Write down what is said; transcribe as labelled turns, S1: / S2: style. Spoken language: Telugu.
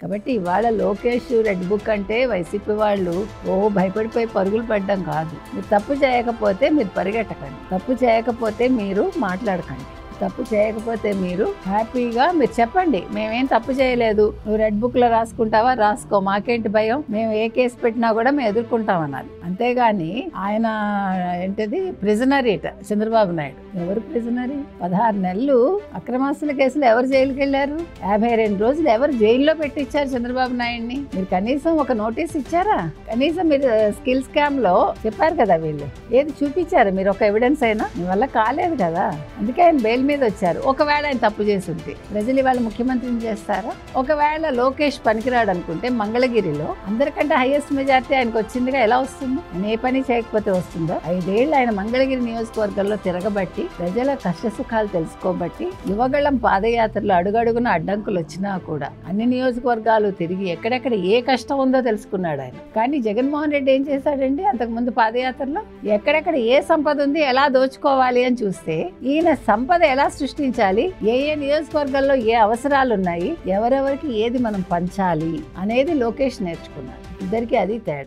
S1: కాబట్టి ఇవాళ లోకేష్ రెడ్ బుక్ అంటే వైసీపీ వాళ్ళు భయపడిపోయి పరుగులు పడ్డం కాదు. మీరు తప్పు చేయకపోతే మీరు పరిగెట్టకండి, తప్పు చేయకపోతే మీరు మాట్లాడకండి, తప్పు చేయకపోతే మీరు హ్యాపీగా మీరు చెప్పండి, మేమేం తప్పు చేయలేదు, నువ్వు రెడ్ బుక్ లో రాసుకుంటావా రాసుకో, మాకేంటి భయం, మేము ఏ కేసు పెట్టినా కూడా మేము ఎదుర్కొంటాం అన్నారు. అంతేగాని ఆయన ఏంటిది ప్రిజనరీట చంద్రబాబు నాయుడు. ఎవరు ప్రిజనరీ? 16 నెలలు అక్రమాస్తుల కేసులు ఎవరు జైలుకి వెళ్ళారు? 52 రోజులు ఎవరు జైల్లో పెట్టించారు చంద్రబాబు నాయుడిని? మీరు కనీసం ఒక నోటీస్ ఇచ్చారా? కనీసం మీరు స్కిల్ స్కామ్ లో చెప్పారు కదా, వీళ్ళు ఏది చూపించారు మీరు? ఒక ఎవిడెన్స్ అయినా మీ వల్ల కాలేదు కదా, అందుకే ఆయన బెయిల్ మీద వచ్చారు. ఒకవేళ ఆయన తప్పు చేస్తుంటే ప్రజలు ఇవాళ ముఖ్యమంత్రిని చేస్తారా? ఒకవేళ లోకేష్ పనికిరాడు అనుకుంటే మంగళగిరిలో అందరికంటే హైయెస్ట్ మెజార్టీ ఆయనకు వచ్చిందిగా, ఎలా వస్తుంది? ఆయన ఏ పని చేయకపోతే వస్తుందో? 5 ఏళ్ళు ఆయన మంగళగిరి నియోజకవర్గంలో తిరగబట్టి ప్రజల కష్టసుఖాలు తెలుసుకోబట్టి యువగళం పాదయాత్రలో అడుగడుగున అడ్డంకులు వచ్చినా కూడా అన్ని నియోజకవర్గాలు తిరిగి ఎక్కడెక్కడ ఏ కష్టం ఉందో తెలుసుకున్నాడు ఆయన. కానీ జగన్మోహన్ రెడ్డి ఏం చేశాడండి అంతకుముందు పాదయాత్రలో? ఎక్కడెక్కడ ఏ సంపద ఉంది, ఎలా దోచుకోవాలి అని చూస్తే ఈయన సంపద ఎలా సృష్టించాలి, ఏ ఏ నియోజకవర్గాల్లో ఏ అవసరాలు ఉన్నాయి, ఎవరెవరికి ఏది మనం పంచాలి అనేది లోకేష్ నేర్చుకున్నాడు. ఇద్దరికి అది తేడా.